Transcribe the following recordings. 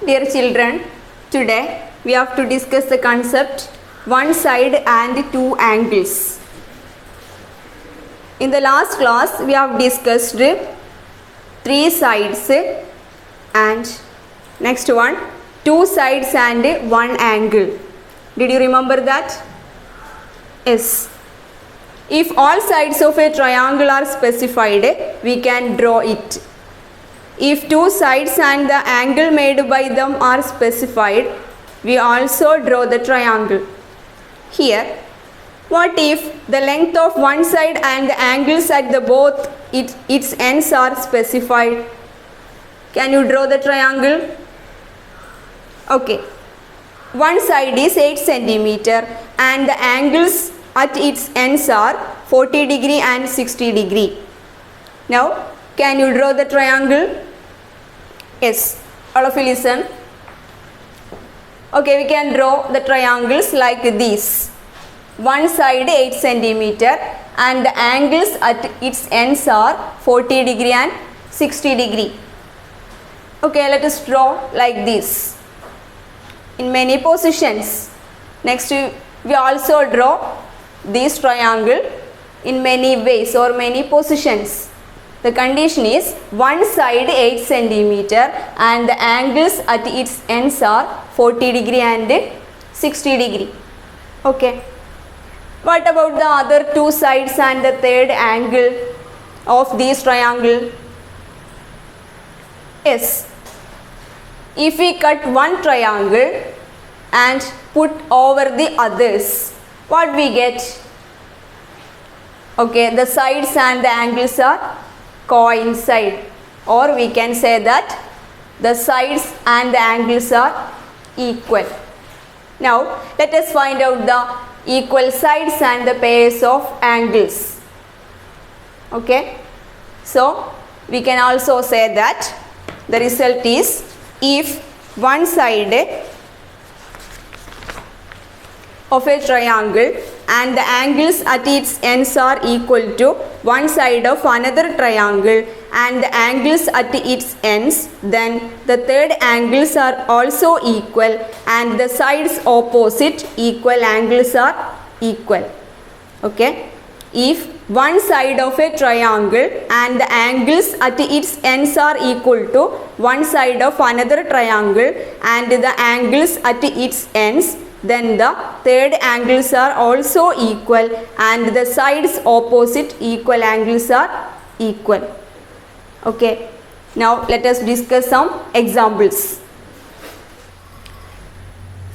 Dear children, today we have to discuss the concept one side and two angles. In the last class we have discussed three sides and next one two sides and one angle. Did you remember that? Yes. If all sides of a triangle are specified, we can draw it. If two sides and the angle made by them are specified, we also draw the triangle. Here, what if the length of one side and the angles at the both its ends are specified? Can you draw the triangle? Okay. One side is 8 centimeter and the angles at its ends are 40 degree and 60 degree. Now, can you draw the triangle? Yes, all of you listen. Okay, we can draw the triangles like this. One side 8 centimeter and the angles at its ends are 40 degree and 60 degree. Okay, let us draw like this in many positions. Next, we also draw this triangle in many ways or many positions. The condition is one side 8 centimeter and the angles at its ends are 40 degree and 60 degree. Okay. What about the other two sides and the third angle of this triangle? Yes. If we cut one triangle and put over the others, what we get? Okay, the sides and the angles are coincide, or we can say that the sides and the angles are equal. Now let us find out the equal sides and the pairs of angles. Okay, so we can also say that the result is if one side of a triangle and the angles at its ends are equal to one side of another triangle and the angles at its ends, then the third angles are also equal and the sides opposite equal angles are equal. Okay, if one side of a triangle and the angles at its ends are equal to one side of another triangle and the angles at its ends, then the third angles are also equal and the sides opposite equal angles are equal. Okay, now let us discuss some examples.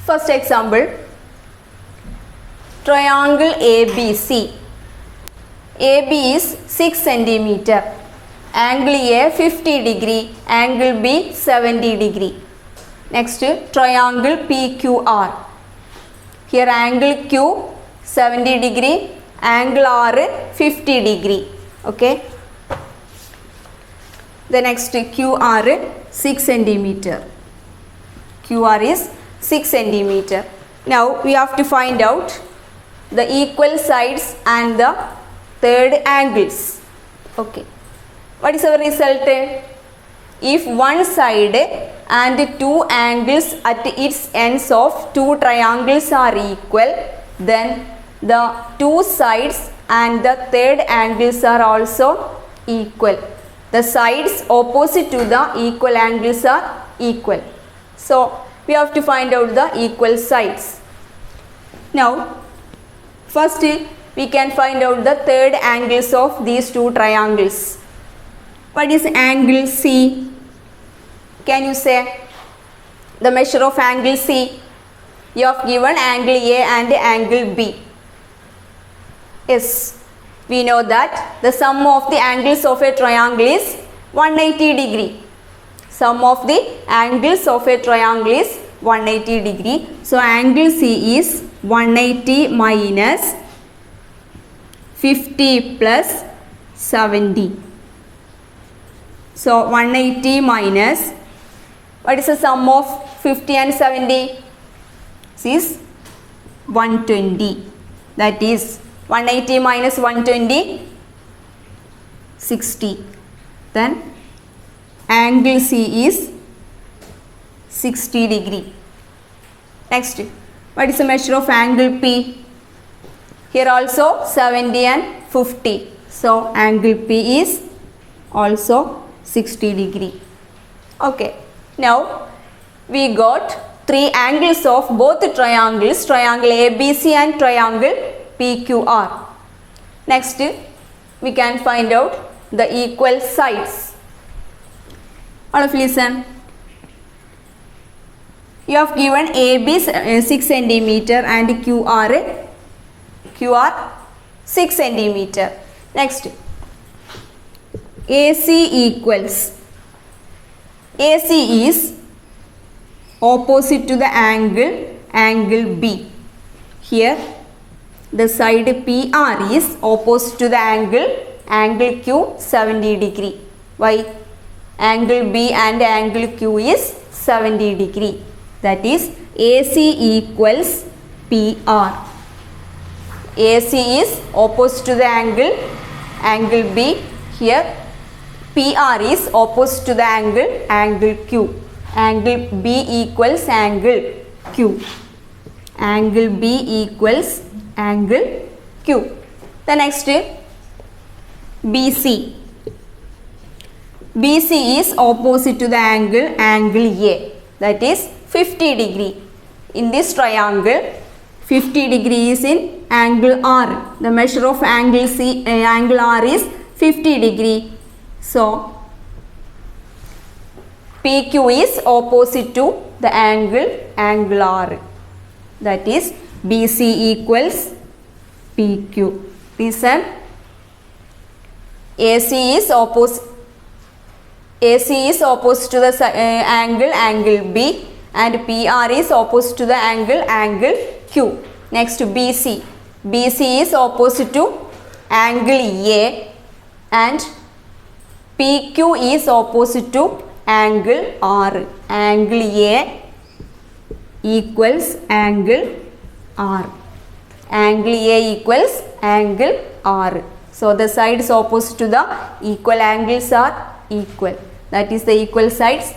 First example, triangle ABC. AB is 6 centimeter, angle A 50 degree, angle B 70 degree. Next, triangle PQR. Here angle Q 70 degree, angle R 50 degree. Okay. The next QR 6 centimeter. QR is 6 centimeter. Now we have to find out the equal sides and the third angles. Okay. What is our result? If one side and two angles at its ends of two triangles are equal, then the two sides and the third angles are also equal. The sides opposite to the equal angles are equal. So we have to find out the equal sides. Now first we can find out the third angles of these two triangles. What is angle C? Can you say the measure of angle C? You have given angle A and angle B. Yes, we know that the sum of the angles of a triangle is 180 degree. Sum of the angles of a triangle is 180 degree. So angle C is 180 minus 50 plus 70. So 180 minus, what is the sum of 50 and 70? This is 120. That is 180 minus 120, 60. Then angle C is 60 degree. Next, what is the measure of angle P? Here also 70 and 50. So angle P is also 60 degree. Okay. Now we got three angles of both triangles, triangle ABC and triangle PQR. Next, we can find out the equal sides. All of you listen. You have given AB 6 centimeter and QR 6 centimeter. Next, AC equals, AC is opposite to the angle B. Here the side PR is opposite to the angle Q 70 degree. Why? Angle B and angle Q is 70 degree. That is AC equals PR. AC is opposite to the angle B. Here PR is opposite to the angle Q. Angle B equals angle Q. Angle B equals angle Q. The next, BC. BC is opposite to the angle A. That is 50 degree. In this triangle, 50 degree is in angle R. The measure of angle R is 50 degree. So PQ is opposite to the angle R. That is BC equals PQ. Listen. AC is opposite to the angle B and PR is opposite to the angle Q. Next, BC. BC is opposite to angle A and PQ is opposite to angle R. Angle A equals angle R. Angle A equals angle R. So the sides opposite to the equal angles are equal. That is the equal sides.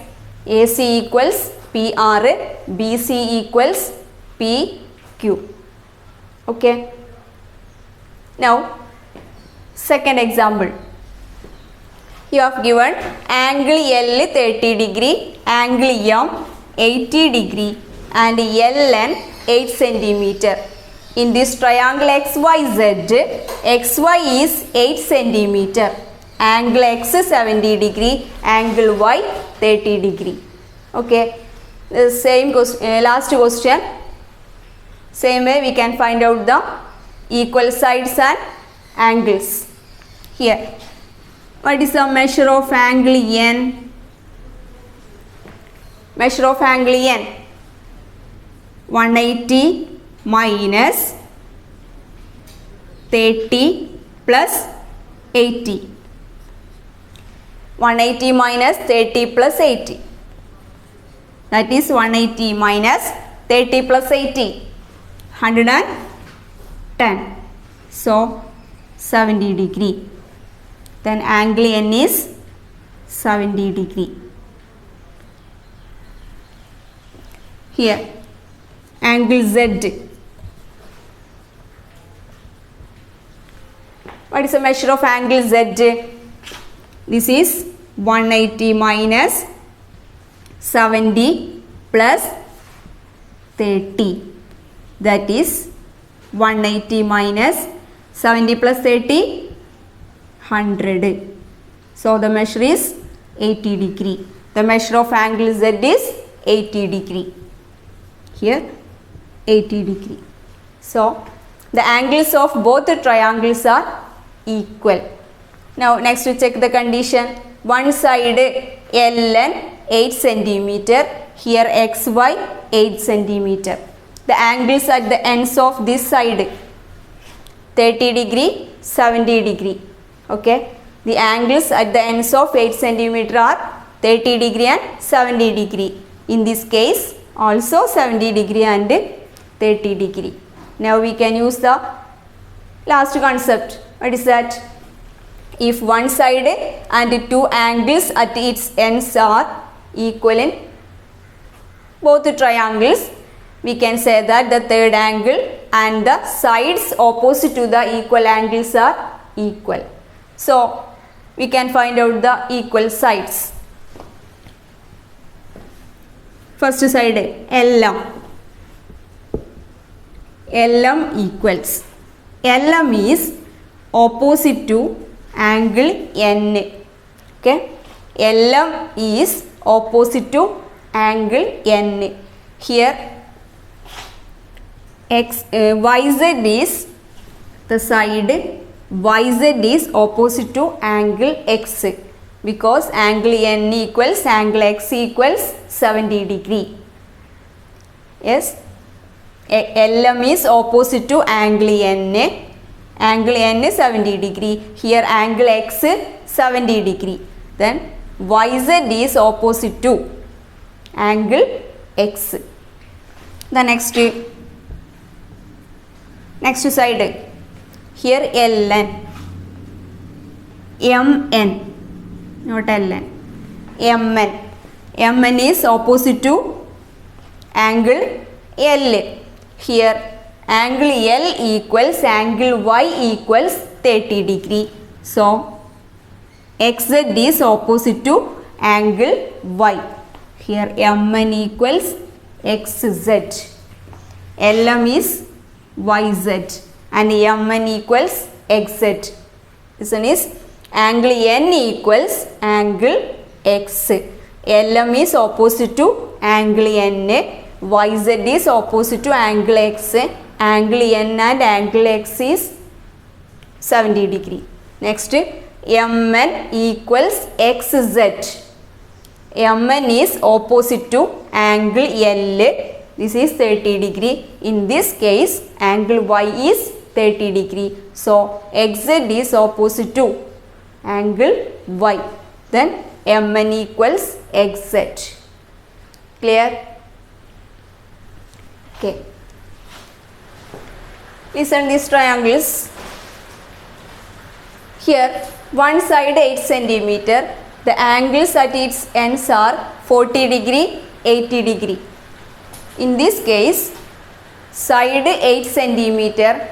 AC equals PR, BC equals PQ. Okay. Now, second example. You have given angle L 30 degree, angle M 80 degree and LN 8 centimeter. In this triangle XYZ, XY is 8 centimeter, angle X 70 degree, angle Y 30 degree. Okay. The same question, last question. Same way we can find out the equal sides and angles. Here, what is the measure of angle N? Measure of angle N, 180 minus 30 plus 80. 180 minus 30 plus 80. That is 180 minus 30 plus 80. 110. So 70 degree. Then angle N is 70 degree. Here, angle Z. What is the measure of angle Z? This is 180 minus 70 plus 30. That is 180 minus 70 plus 30, 100. So the measure is 80 degree. The measure of angle Z is 80 degree. Here 80 degree. So the angles of both the triangles are equal. Now next we check the condition. One side LN 8 centimeter, here XY 8 centimeter. The angles at the ends of this side 30 degree, 70 degree. Okay. The angles at the ends of 8 centimeter are 30 degree and 70 degree. In this case also 70 degree and 30 degree. Now we can use the last concept. What is that? If one side and two angles at its ends are equal in both the triangles, we can say that the third angle and the sides opposite to the equal angles are equal. So, we can find out the equal sides. First side LM. LM equals. LM is opposite to angle N. Okay. LM is opposite to angle N. Here YZ is the side, YZ is opposite to angle X, because angle N equals angle X equals 70 degree. Yes, LM is opposite to angle N. Angle N is 70 degree. Here angle X 70 degree. Then YZ is opposite to angle X. The next side. Here LN. MN. Not LN. MN. MN is opposite to angle L. Here angle L equals angle Y equals 30 degree. So, XZ is opposite to angle Y. Here MN equals XZ. LM is YZ and MN equals XZ. This one is angle N equals angle X. LM is opposite to angle N. YZ is opposite to angle X. Angle N and angle X is 70 degree. Next, MN equals XZ. MN is opposite to angle L. This is 30 degree. In this case, angle Y is 30 degree. So, XZ is opposite to angle Y. Then, MN equals XZ. Clear? Okay. Listen these triangles. Here, one side 8 centimeter. The angles at its ends are 40 degree, 80 degree. In this case, side 8 centimeter,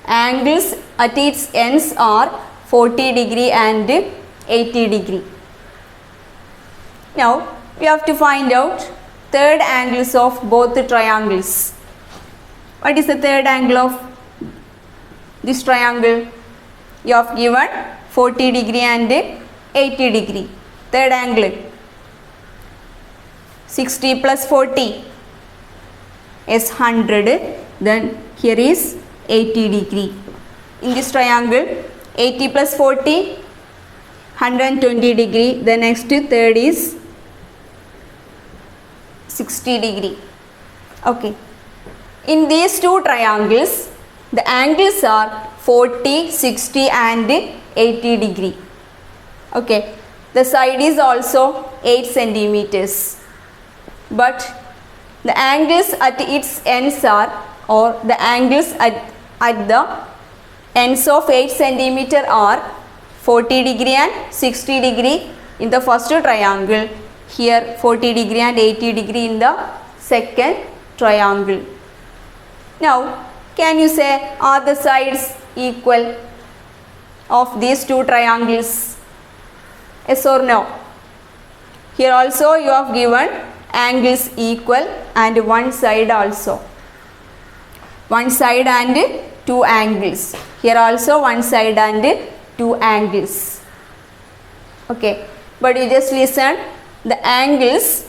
angles at its ends are 40 degree and 80 degree. Now, we have to find out third angles of both the triangles. What is the third angle of this triangle? You have given 40 degree and 80 degree. Third angle 60 plus 40 is 100. Then here is 80 degree. In this triangle 80 plus 40 120 degree. The next third is 60 degree. Okay. In these two triangles, the angles are 40, 60 and 80 degree. Okay. The side is also 8 centimeters. But the angles at its ends are, or the angles at the ends of 8 centimeter are 40 degree and 60 degree in the first triangle. Here 40 degree and 80 degree in the second triangle. Now, can you say are the sides equal of these two triangles? Yes or no? Here also you have given angles equal and one side also. One side and two angles. Here also one side and two angles. Okay. But you just listen. The angles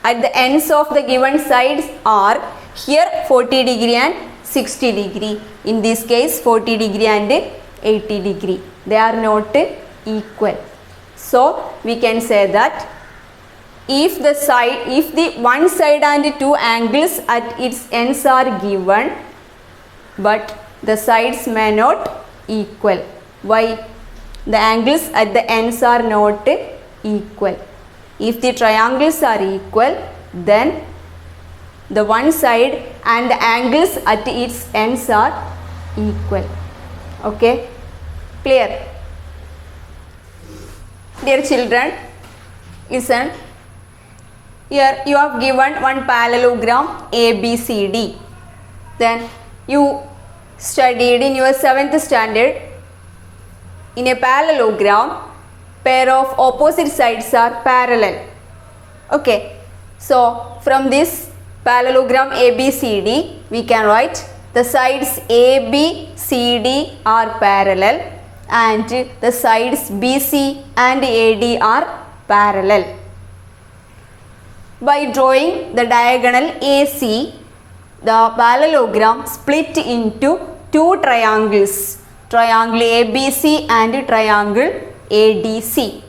at the ends of the given sides are here 40 degree and 60 degree. In this case 40 degree and 80 degree. They are not equal. So, we can say that if the one side and two angles at its ends are given, but the sides may not equal. Why? The angles at the ends are not equal. If the triangles are equal, then the one side and the angles at its ends are equal. Okay? Clear? Dear children, listen. Here you have given one parallelogram ABCD. Then you studied in your 7th standard. In a parallelogram, pair of opposite sides are parallel. Okay. So from this parallelogram ABCD, we can write the sides ABCD are parallel and the sides BC and AD are parallel. By drawing the diagonal AC, the parallelogram split into two triangles, triangle ABC and triangle ADC.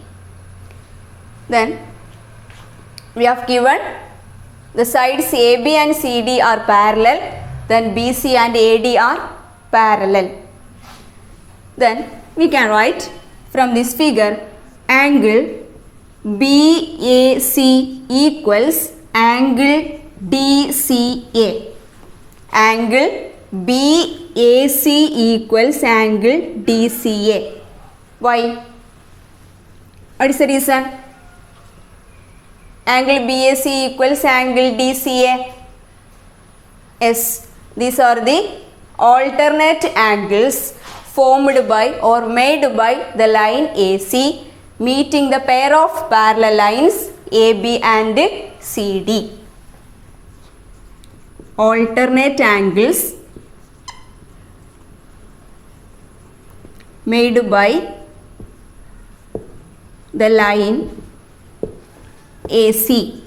Then we have given the sides AB and CD are parallel, then BC and AD are parallel. Then we can write from this figure angle BAC equals angle DCA. Angle BAC equals angle DCA. Why? What is the reason? Angle BAC equals angle DCA. Yes, these are the alternate angles formed by or made by the line AC meeting the pair of parallel lines AB and CD. Alternate angles made by the line AC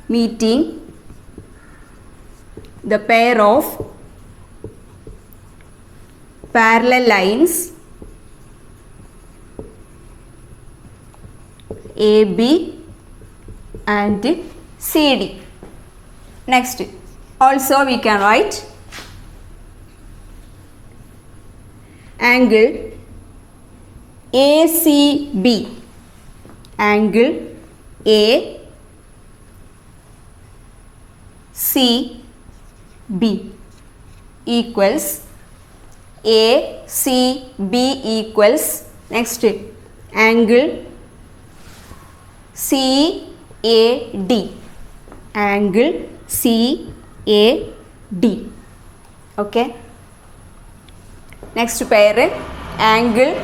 meeting the pair of parallel lines AB and CD. Next, also we can write angle ACB. Angle ACB equals ACB equals next angle CAD. Angle CAD. Okay. Next pair angle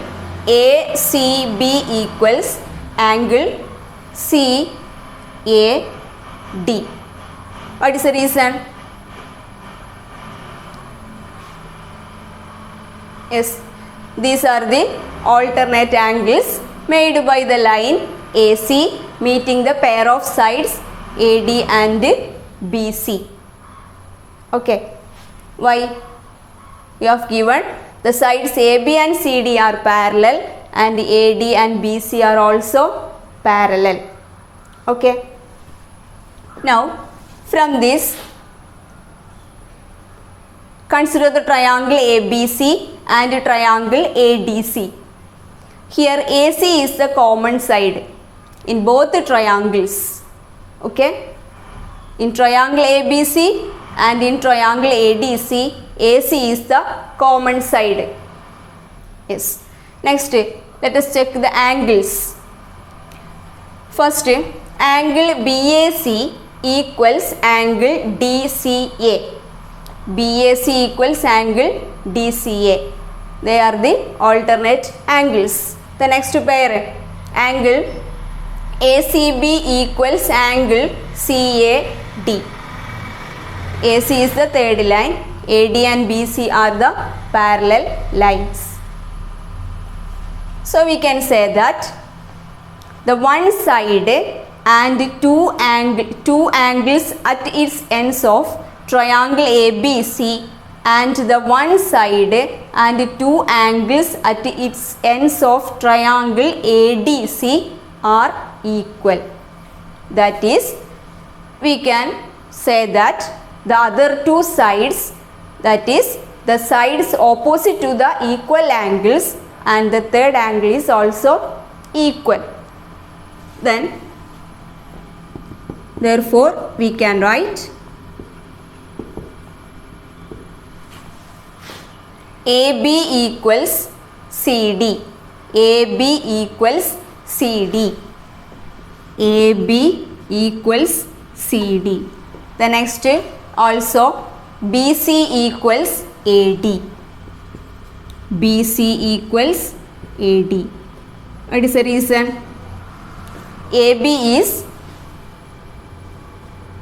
ACB equals angle CAD. What is the reason? Yes, these are the alternate angles made by the line AC meeting the pair of sides AD and BC. Okay. Why? We have given the sides AB and CD are parallel and AD and BC are also parallel. Okay. Now from this consider the triangle ABC and triangle ADC. Here AC is the common side in both the triangles. Okay. In triangle ABC and in triangle ADC, AC is the common side. Yes. Next, let us check the angles. First, angle BAC equals angle DCA. BAC equals angle DCA. They are the alternate angles. The next pair, angle ACB equals angle CAD. AC is the third line, AD and BC are the parallel lines. So we can say that the one side and two angles at its ends of triangle ABC and the one side and two angles at its ends of triangle ADC are equal. That is, we can say that the other two sides, that is the sides opposite to the equal angles and the third angle is also equal. Then therefore we can write AB equals CD. AB equals CD. AB equals CD. The next also BC equals AD. BC equals AD. What is the reason? AB is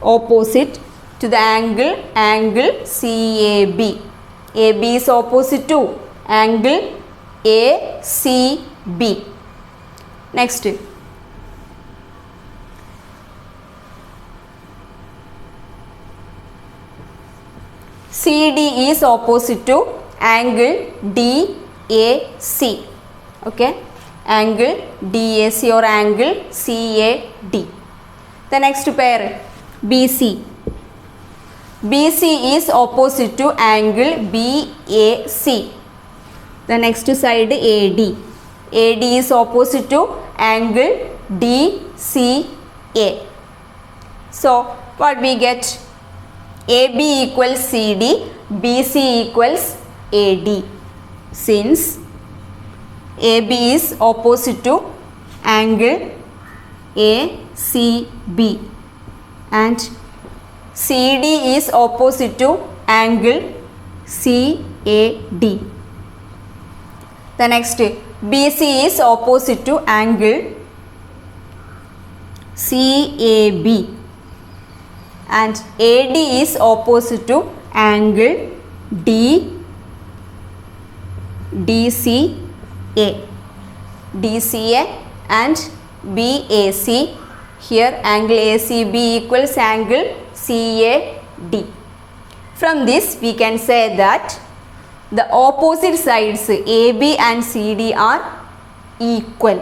opposite to the angle CAB. AB is opposite to angle ACB. Next, CD is opposite to angle DAC. Okay, angle DAC or angle CAD. The next pair BC. BC is opposite to angle BAC. The next side AD. AD is opposite to angle DCA. So what we get? AB equals CD, BC equals AD. Since AB is opposite to angle ACB and CD is opposite to angle CAD. The next BC is opposite to angle CAB and AD is opposite to angle DCA. DCA and BAC. Here angle ACB equals angle CAD. From this we can say that the opposite sides AB and CD are equal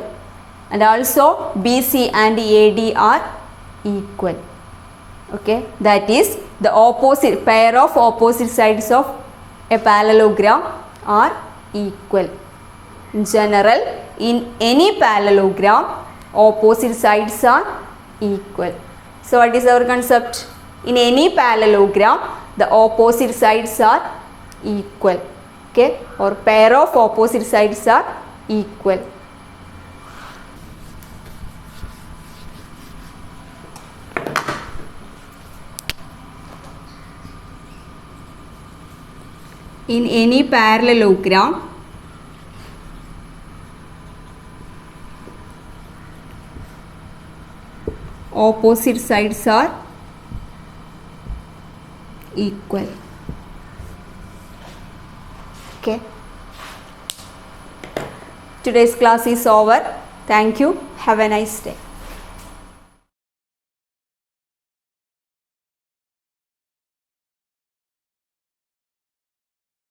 and also BC and AD are equal. Okay, that is the opposite pair of opposite sides of a parallelogram are equal. In general, in any parallelogram opposite sides are equal. So what is our concept? In any parallelogram the opposite sides are equal. Okay, or pair of opposite sides are equal. In any parallelogram opposite sides are equal. Okay, today's class is over. Thank you. Have a nice day.